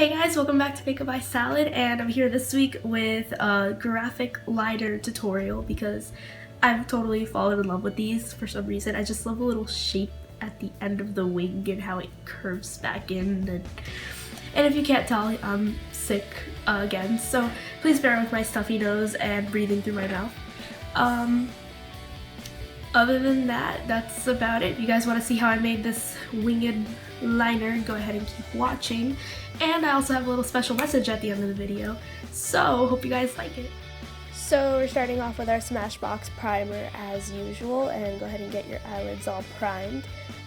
Hey guys, welcome back to Makeupbysalad, and I'm here this week with a graphic liner tutorial because I've totally fallen in love with these for some reason. I just love the little shape at the end of the wing and how it curves back in. And if you can't tell, I'm sick again, so please bear with my stuffy nose and breathing through my mouth. Other than that, that's about it. If you guys want to see how I made this winged liner, go ahead and keep watching. And I also have a little special message at the end of the video, so hope you guys like it. So we're starting off with our Smashbox primer as usual, and go ahead and get your eyelids all primed.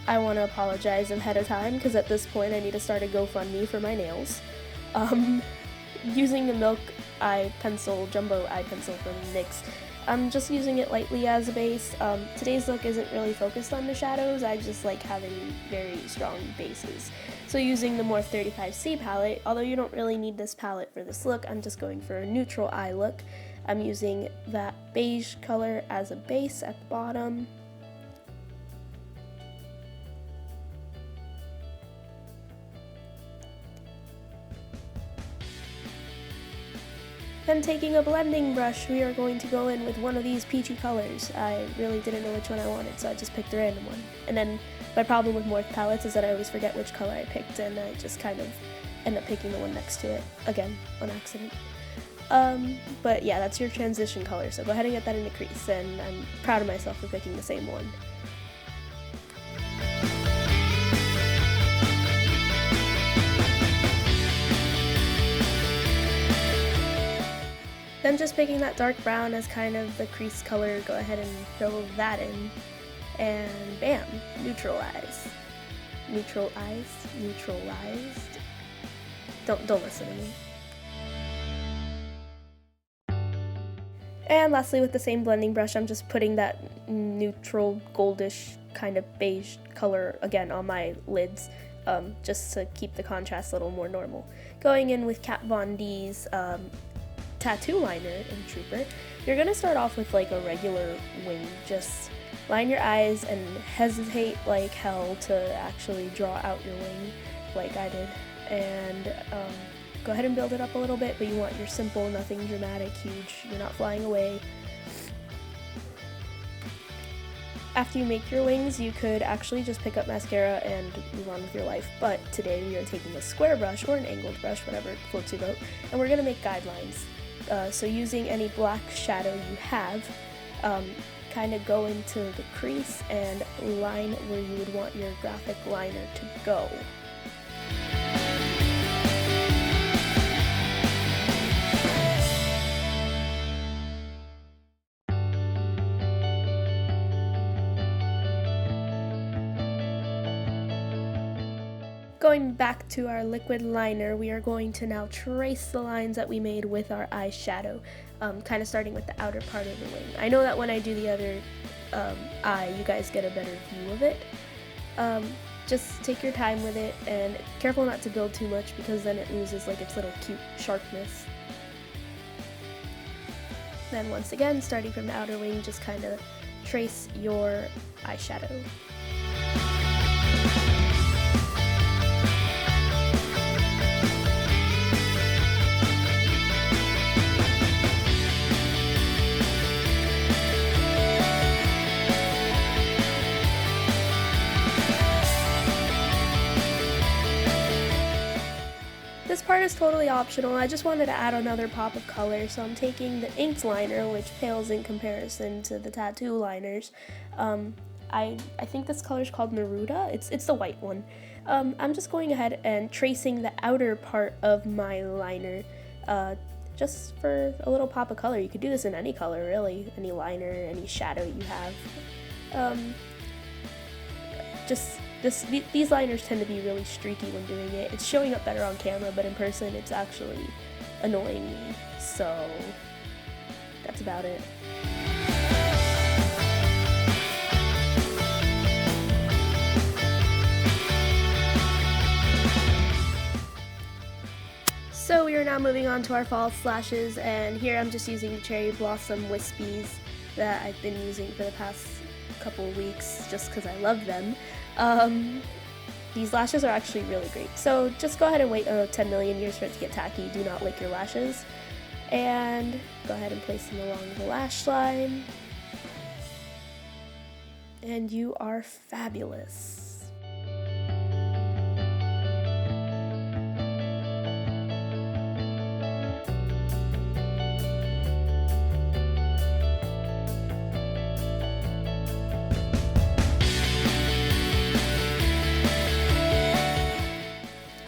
I want to apologize ahead of time because at this point I need to start a GoFundMe for my nails. Using the Milk Eye Pencil, Jumbo Eye Pencil from NYX, I'm just using it lightly as a base. Today's look isn't really focused on the shadows, I just like having very strong bases. So using the Morphe 35C palette, although you don't really need this palette for this look, I'm just going for a neutral eye look. I'm using that beige color as a base at the bottom. Then taking a blending brush, we are going to go in with one of these peachy colors. I really didn't know which one I wanted, so I just picked a random one. And then my problem with Morphe palettes is that I always forget which color I picked, and I just kind of end up picking the one next to it, again, on accident. But yeah, that's your transition color, so go ahead and get that in the crease, and I'm proud of myself for picking the same one. Then just picking that dark brown as kind of the crease color, go ahead and fill that in, and bam, neutralize. Neutralized. Don't listen to me. And lastly, with the same blending brush, I'm just putting that neutral goldish kind of beige color again on my lids, just to keep the contrast a little more normal. Going in with Kat Von D's tattoo liner in Trooper, you're gonna start off with like a regular wing. Just line your eyes and hesitate like hell to actually draw out your wing like I did, and go ahead and build it up a little bit, but you want your simple, nothing dramatic, huge, you're not flying away. After you make your wings, you could actually just pick up mascara and move on with your life, but today we are taking a square brush or an angled brush, whatever floats your boat, and we're gonna make guidelines. So using any black shadow you have, kind of go into the crease and line where you would want your graphic liner to go. Going back to our liquid liner, we are going to now trace the lines that we made with our eyeshadow, kind of starting with the outer part of the wing. I know that when I do the other eye, you guys get a better view of it. Just take your time with it, and careful not to build too much because then it loses like its little cute sharpness. Then once again, starting from the outer wing, just kind of trace your eyeshadow. This part is totally optional. I just wanted to add another pop of color, so I'm taking the inked liner, which pales in comparison to the tattoo liners. I think this color is called Neruda. It's the white one. I'm just going ahead and tracing the outer part of my liner, just for a little pop of color. You could do this in any color, really, any liner, any shadow you have. These liners tend to be really streaky when doing it. It's showing up better on camera, but in person it's actually annoying me, so that's about it. So we are now moving on to our false lashes, and here I'm just using the Cherry Blossom Wispies that I've been using for the past couple weeks just because I love them. These lashes are actually really great. So just go ahead and wait 10 million years for it to get tacky. Do not lick your lashes. And go ahead and place them along the lash line. And you are fabulous.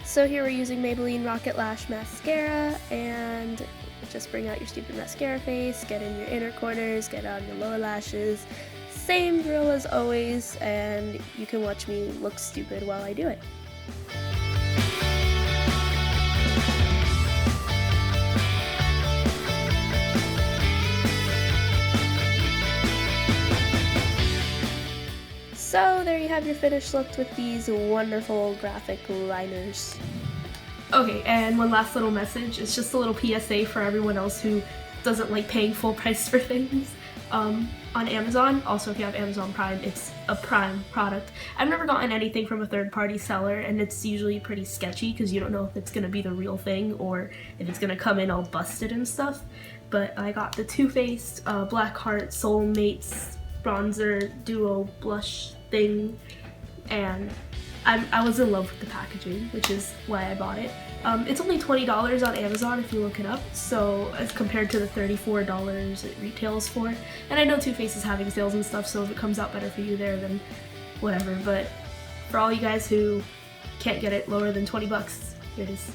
So here we're using Maybelline Rocket Lash Mascara, and just bring out your stupid mascara face, get in your inner corners, get on your lower lashes. Same drill as always, and you can watch me look stupid while I do it. So there you have your finished look with these wonderful graphic liners. Okay, and one last little message. It's just a little PSA for everyone else who doesn't like paying full price for things. On Amazon, also if you have Amazon Prime, it's a Prime product. I've never gotten anything from a third-party seller, and it's usually pretty sketchy because you don't know if it's going to be the real thing or if it's going to come in all busted and stuff. But I got the Too Faced Blackheart Soulmates bronzer duo blush thing, and I was in love with the packaging, which is why I bought it. It's only $20 on Amazon if you look it up, so as compared to the $34 it retails for. And I know Too Faced is having sales and stuff, so if it comes out better for you there, then whatever. But for all you guys who can't get it lower than 20 bucks, here it is.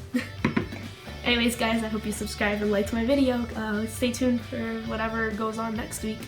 Anyways guys, I hope you subscribe and liked my video. Stay tuned for whatever goes on next week.